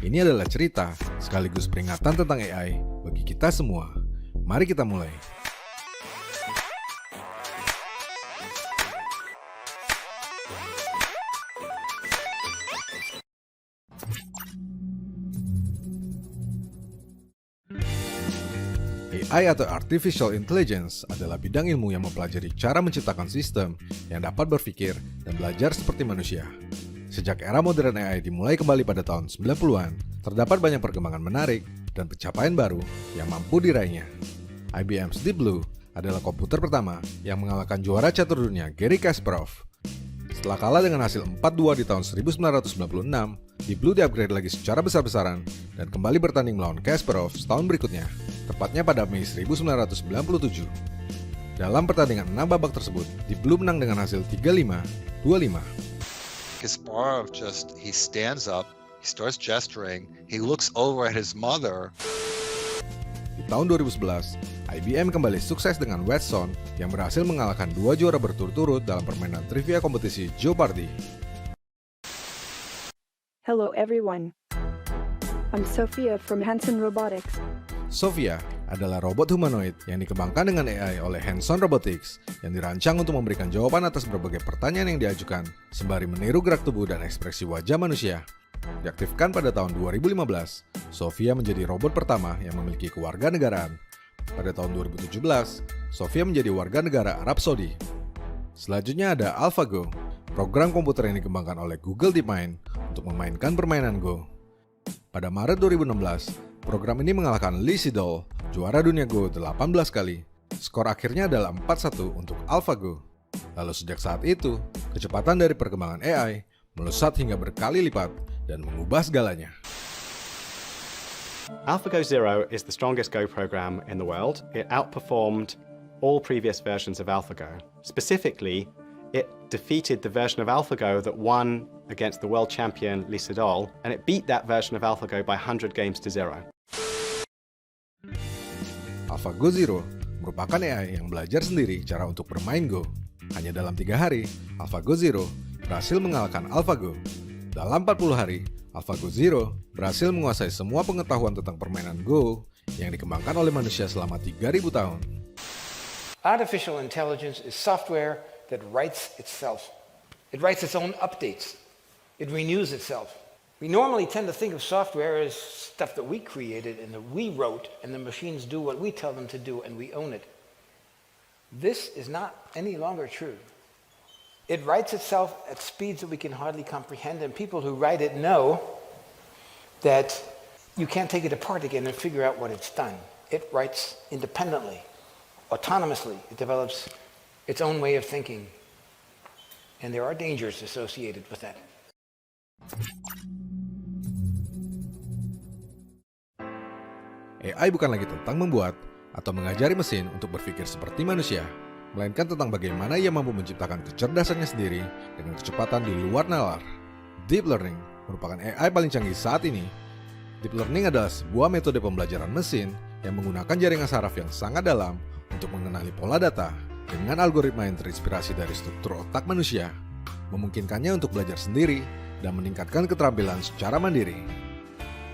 Ini adalah cerita sekaligus peringatan tentang AI bagi kita semua. Mari kita mulai. AI atau Artificial Intelligence adalah bidang ilmu yang mempelajari cara menciptakan sistem yang dapat berpikir dan belajar seperti manusia. Sejak era modern AI dimulai kembali pada tahun 90-an, terdapat banyak perkembangan menarik dan pencapaian baru yang mampu diraihnya. IBM's Deep Blue adalah komputer pertama yang mengalahkan juara catur dunia Garry Kasparov. Setelah kalah dengan hasil 4-2 di tahun 1996, Deep Blue di-upgrade lagi secara besar-besaran dan kembali bertanding melawan Kasparov setahun berikutnya, tepatnya pada Mei 1997. Dalam pertandingan 6 babak tersebut, Deep Blue menang dengan hasil 3-5, 2-5. Kasparov he stands up, he starts gesturing, he looks over at his mother. Di tahun 2011, IBM kembali sukses dengan Watson yang berhasil mengalahkan 2 juara berturut-turut dalam permainan trivia kompetisi Jeopardy. Hello everyone. I'm Sophia from Hanson Robotics. Sophia adalah robot humanoid yang dikembangkan dengan AI oleh Hanson Robotics yang dirancang untuk memberikan jawaban atas berbagai pertanyaan yang diajukan sembari meniru gerak tubuh dan ekspresi wajah manusia. Diaktifkan pada tahun 2015, Sophia menjadi robot pertama yang memiliki kewarganegaraan. Pada tahun 2017, Sophia menjadi warga negara Arab Saudi. Selanjutnya ada AlphaGo, program komputer yang dikembangkan oleh Google DeepMind untuk memainkan permainan Go. Pada Maret 2016, program ini mengalahkan Lee Sedol, juara dunia Go 18 kali. Skor akhirnya adalah 4-1 untuk AlphaGo. Lalu sejak saat itu, kecepatan dari perkembangan AI melesat hingga berkali lipat dan mengubah segalanya. AlphaGo Zero is the strongest Go program in the world. It outperformed all previous versions of AlphaGo. Specifically, it defeated the version of AlphaGo that won against the world champion Lee Sedol, and it beat that version of AlphaGo by 100 games to 0. AlphaGo Zero merupakan AI yang belajar sendiri cara untuk bermain Go. Hanya dalam 3 hari, AlphaGo Zero berhasil mengalahkan AlphaGo. Dalam 40 hari, AlphaGo Zero berhasil menguasai semua pengetahuan tentang permainan Go yang dikembangkan oleh manusia selama 3.000 tahun. Artificial intelligence is software that writes itself. It writes its own updates. It renews itself. We normally tend to think of software as stuff that we created and that we wrote, and the machines do what we tell them to do and we own it. This is not any longer true. It writes itself at speeds that we can hardly comprehend, and people who write it know that you can't take it apart again and figure out what it's done. It writes independently, autonomously. It develops its own way of thinking, and there are dangers associated with that. AI bukan lagi tentang membuat atau mengajari mesin untuk berpikir seperti manusia, melainkan tentang bagaimana ia mampu menciptakan kecerdasannya sendiri dengan kecepatan di luar nalar. Deep Learning merupakan AI paling canggih saat ini. Deep Learning adalah sebuah metode pembelajaran mesin yang menggunakan jaringan saraf yang sangat dalam untuk mengenali pola data dengan algoritma yang terinspirasi dari struktur otak manusia, memungkinkannya untuk belajar sendiri dan meningkatkan keterampilan secara mandiri.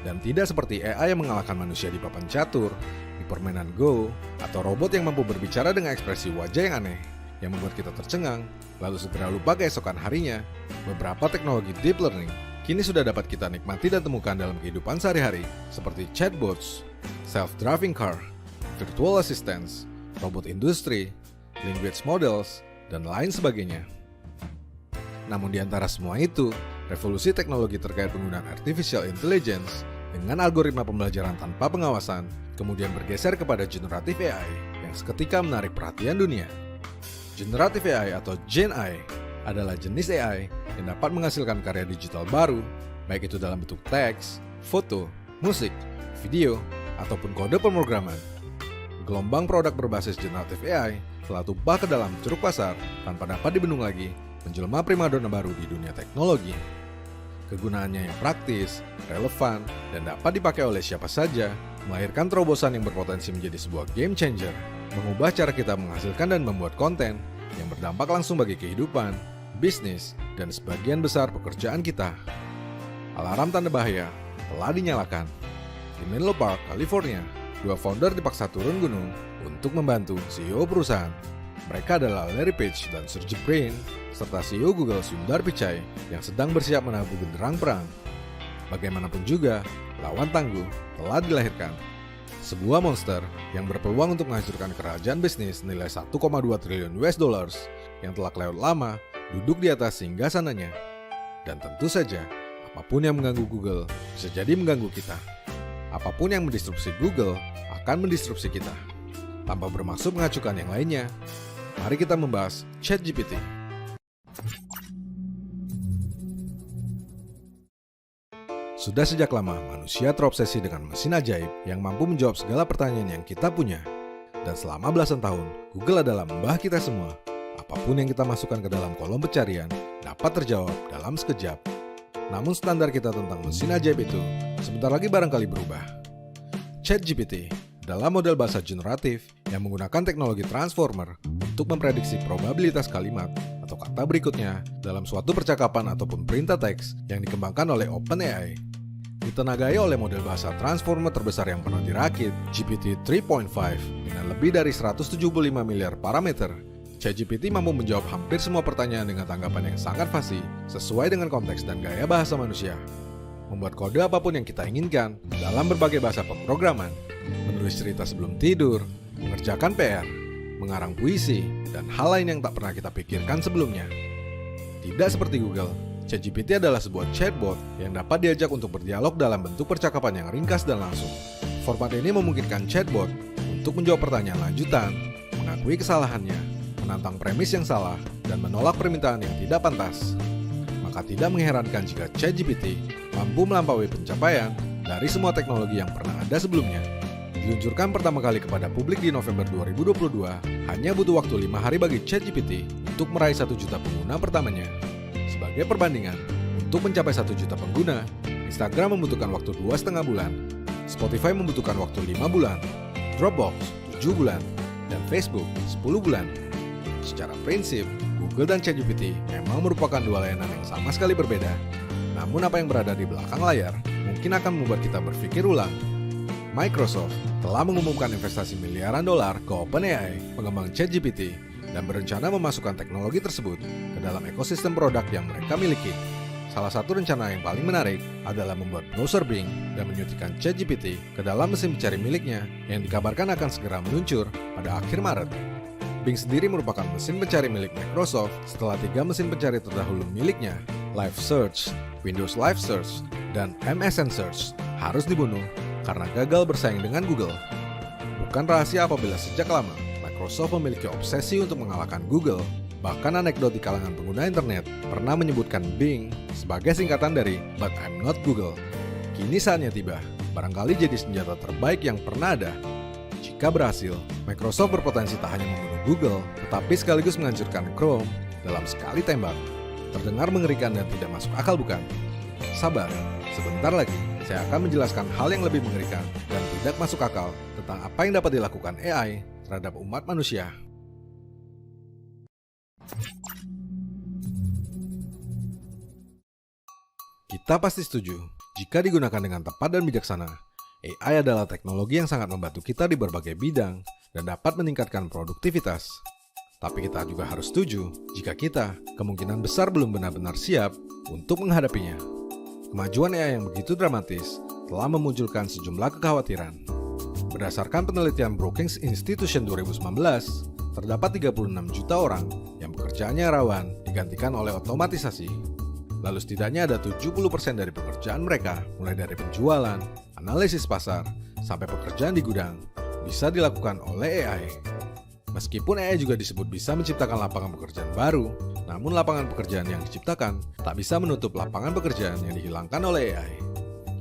Dan tidak seperti AI yang mengalahkan manusia di papan catur, di permainan Go, atau robot yang mampu berbicara dengan ekspresi wajah yang aneh, yang membuat kita tercengang, lalu segera lupa keesokan harinya. Beberapa teknologi Deep Learning kini sudah dapat kita nikmati dan temukan dalam kehidupan sehari-hari, seperti chatbots, self-driving car, virtual assistants, robot industri, language models, dan lain sebagainya. Namun di antara semua itu, revolusi teknologi terkait penggunaan artificial intelligence dengan algoritma pembelajaran tanpa pengawasan kemudian bergeser kepada generative AI yang seketika menarik perhatian dunia. Generative AI atau Gen AI adalah jenis AI yang dapat menghasilkan karya digital baru, baik itu dalam bentuk teks, foto, musik, video, ataupun kode pemrograman. Gelombang produk berbasis generative AI telah tumpah ke dalam ceruk pasar tanpa dapat dibendung lagi, menjelma primadona baru di dunia teknologi. Kegunaannya yang praktis, relevan, dan dapat dipakai oleh siapa saja, melahirkan terobosan yang berpotensi menjadi sebuah game changer, mengubah cara kita menghasilkan dan membuat konten yang berdampak langsung bagi kehidupan, bisnis, dan sebagian besar pekerjaan kita. Alarm tanda bahaya telah dinyalakan. Di Menlo Park, California, 2 founder dipaksa turun gunung untuk membantu CEO perusahaan. Mereka adalah Larry Page dan Sergey Brin, serta CEO Google Sundar Pichai yang sedang bersiap menabuh genderang perang. Bagaimanapun juga, lawan tangguh telah dilahirkan. Sebuah monster yang berpeluang untuk menghancurkan kerajaan bisnis nilai 1,2 triliun US dollars yang telah kelewat lama duduk di atas singgasananya. Dan tentu saja, apapun yang mengganggu Google bisa jadi mengganggu kita. Apapun yang mendisrupsi Google akan mendisrupsi kita. Tanpa bermaksud mengacukan yang lainnya, mari kita membahas ChatGPT. Sudah sejak lama manusia terobsesi dengan mesin ajaib yang mampu menjawab segala pertanyaan yang kita punya. Dan selama belasan tahun, Google adalah mbah kita semua. Apapun yang kita masukkan ke dalam kolom pencarian dapat terjawab dalam sekejap. Namun standar kita tentang mesin ajaib itu sebentar lagi barangkali berubah. ChatGPT adalah model bahasa generatif yang menggunakan teknologi transformer untuk memprediksi probabilitas kalimat atau kata berikutnya dalam suatu percakapan ataupun perintah teks yang dikembangkan oleh OpenAI. Ditenagai oleh model bahasa transformer terbesar yang pernah dirakit, GPT 3.5, dengan lebih dari 175 miliar parameter, ChatGPT mampu menjawab hampir semua pertanyaan dengan tanggapan yang sangat fasih, sesuai dengan konteks dan gaya bahasa manusia. Membuat kode apapun yang kita inginkan dalam berbagai bahasa pemrograman, menulis cerita sebelum tidur, mengerjakan PR, mengarang puisi, dan hal lain yang tak pernah kita pikirkan sebelumnya. Tidak seperti Google, ChatGPT adalah sebuah chatbot yang dapat diajak untuk berdialog dalam bentuk percakapan yang ringkas dan langsung. Format ini memungkinkan chatbot untuk menjawab pertanyaan lanjutan, mengakui kesalahannya, menantang premis yang salah, dan menolak permintaan yang tidak pantas. Maka tidak mengherankan jika ChatGPT mampu melampaui pencapaian dari semua teknologi yang pernah ada sebelumnya. Diluncurkan pertama kali kepada publik di November 2022, hanya butuh waktu 5 hari bagi ChatGPT untuk meraih 1 juta pengguna pertamanya. Sebagai perbandingan, untuk mencapai 1 juta pengguna, Instagram membutuhkan waktu 2,5 bulan, Spotify membutuhkan waktu 5 bulan, Dropbox 7 bulan, dan Facebook 10 bulan. Secara prinsip, Google dan ChatGPT memang merupakan dua layanan yang sama sekali berbeda. Namun apa yang berada di belakang layar mungkin akan membuat kita berpikir ulang. Microsoft telah mengumumkan investasi miliaran dolar ke OpenAI, pengembang ChatGPT, dan berencana memasukkan teknologi tersebut ke dalam ekosistem produk yang mereka miliki. Salah satu rencana yang paling menarik adalah membuat browser Bing dan menyuntikkan ChatGPT ke dalam mesin pencari miliknya yang dikabarkan akan segera meluncur pada akhir Maret. Bing sendiri merupakan mesin pencari milik Microsoft setelah 3 mesin pencari terdahulu miliknya, Live Search, Windows Live Search, dan MSN Search, harus dibunuh karena gagal bersaing dengan Google. Bukan rahasia apabila sejak lama Microsoft memiliki obsesi untuk mengalahkan Google. Bahkan anekdot di kalangan pengguna internet pernah menyebutkan Bing sebagai singkatan dari But I'm Not Google. Kini saatnya tiba, barangkali jadi senjata terbaik yang pernah ada. Jika berhasil, Microsoft berpotensi tak hanya membunuh Google, tetapi sekaligus menghancurkan Chrome dalam sekali tembak. Terdengar mengerikan dan tidak masuk akal, bukan? Sabar, sebentar lagi saya akan menjelaskan hal yang lebih mengerikan dan tidak masuk akal tentang apa yang dapat dilakukan AI terhadap umat manusia. Kita pasti setuju, jika digunakan dengan tepat dan bijaksana, AI adalah teknologi yang sangat membantu kita di berbagai bidang dan dapat meningkatkan produktivitas. Tapi kita juga harus setuju jika kita kemungkinan besar belum benar-benar siap untuk menghadapinya. Kemajuan AI yang begitu dramatis telah memunculkan sejumlah kekhawatiran. Berdasarkan penelitian Brookings Institution 2019, terdapat 36 juta orang yang pekerjaannya rawan digantikan oleh otomatisasi. Lalu setidaknya ada 70% dari pekerjaan mereka, mulai dari penjualan, analisis pasar, sampai pekerjaan di gudang, bisa dilakukan oleh AI. Meskipun AI juga disebut bisa menciptakan lapangan pekerjaan baru, namun lapangan pekerjaan yang diciptakan tak bisa menutup lapangan pekerjaan yang dihilangkan oleh AI.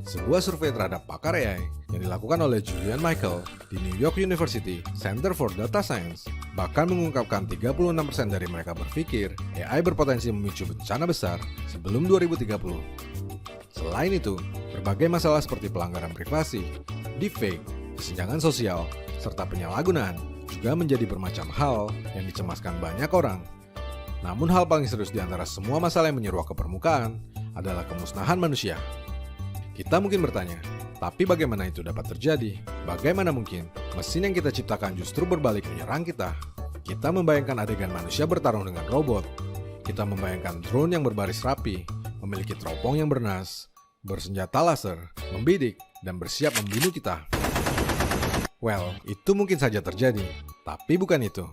Sebuah survei terhadap pakar AI yang dilakukan oleh Julian Michael di New York University Center for Data Science bahkan mengungkapkan 36% dari mereka berpikir AI berpotensi memicu bencana besar sebelum 2030. Selain itu, berbagai masalah seperti pelanggaran privasi, deepfake, kesenjangan sosial, serta penyalahgunaan juga menjadi bermacam hal yang dicemaskan banyak orang. Namun hal paling serius di antara semua masalah yang menyeruak ke permukaan adalah kemusnahan manusia. Kita mungkin bertanya, tapi bagaimana itu dapat terjadi? Bagaimana mungkin mesin yang kita ciptakan justru berbalik menyerang kita? Kita membayangkan adegan manusia bertarung dengan robot. Kita membayangkan drone yang berbaris rapi, memiliki teropong yang bernas, bersenjata laser, membidik, dan bersiap membunuh kita. Well, itu mungkin saja terjadi, tapi bukan itu.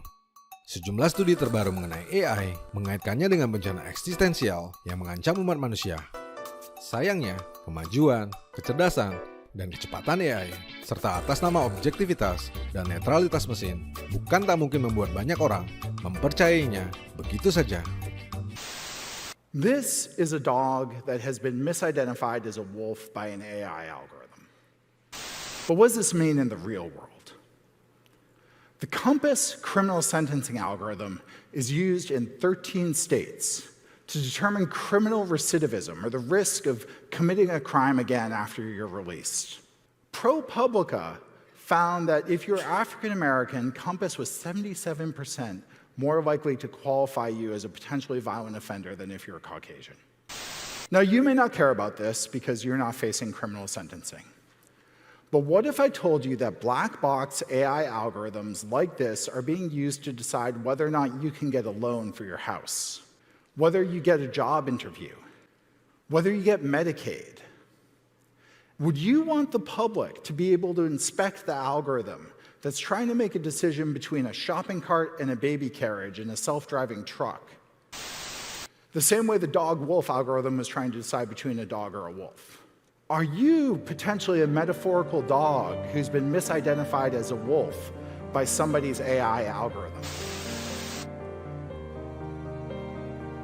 Sejumlah studi terbaru mengenai AI mengaitkannya dengan bencana eksistensial yang mengancam umat manusia. Sayangnya, kemajuan, kecerdasan, dan kecepatan AI, serta atas nama objektivitas dan netralitas mesin, bukan tak mungkin membuat banyak orang mempercayainya begitu saja. This is a dog that has been misidentified as a wolf by an AI algorithm. But what does this mean in the real world? The Compass criminal sentencing algorithm is used in 13 states to determine criminal recidivism, or the risk of committing a crime again after you're released. ProPublica found that if you're African American, Compass was 77% more likely to qualify you as a potentially violent offender than if you're Caucasian. Now, you may not care about this because you're not facing criminal sentencing. But what if I told you that black box AI algorithms like this are being used to decide whether or not you can get a loan for your house, whether you get a job interview, whether you get Medicaid? Would you want the public to be able to inspect the algorithm that's trying to make a decision between a shopping cart and a baby carriage in a self-driving truck? The same way the dog-wolf algorithm was trying to decide between a dog or a wolf. Are you potentially a metaphorical dog who's been misidentified as a wolf by somebody's AI algorithm?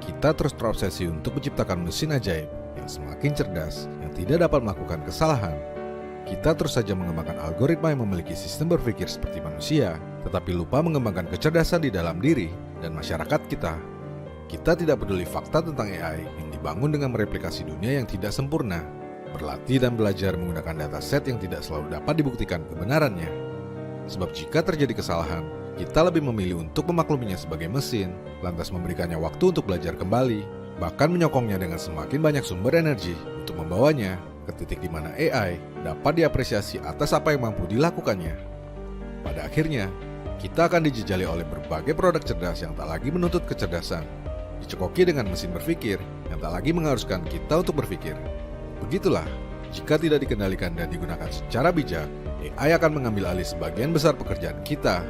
Kita terus terobsesi untuk menciptakan mesin ajaib yang semakin cerdas, yang tidak dapat melakukan kesalahan. Kita terus saja mengembangkan algoritma yang memiliki sistem berpikir seperti manusia, tetapi lupa mengembangkan kecerdasan di dalam diri dan masyarakat kita. Kita tidak peduli fakta tentang AI yang dibangun dengan mereplikasi dunia yang tidak sempurna, berlatih dan belajar menggunakan dataset yang tidak selalu dapat dibuktikan kebenarannya. Sebab jika terjadi kesalahan, kita lebih memilih untuk memakluminya sebagai mesin, lantas memberikannya waktu untuk belajar kembali, bahkan menyokongnya dengan semakin banyak sumber energi untuk membawanya ke titik di mana AI dapat diapresiasi atas apa yang mampu dilakukannya. Pada akhirnya, kita akan dijejali oleh berbagai produk cerdas yang tak lagi menuntut kecerdasan, dicekoki dengan mesin berpikir yang tak lagi mengharuskan kita untuk berpikir. Begitulah, jika tidak dikendalikan dan digunakan secara bijak, AI akan mengambil alih sebagian besar pekerjaan kita,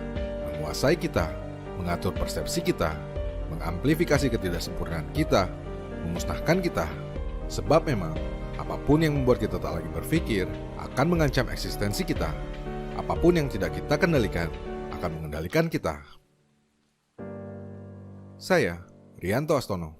menguasai kita, mengatur persepsi kita, mengamplifikasi ketidaksempurnaan kita, memusnahkan kita. Sebab memang, apapun yang membuat kita tak lagi berpikir akan mengancam eksistensi kita. Apapun yang tidak kita kendalikan akan mengendalikan kita. Saya, Rianto Astono.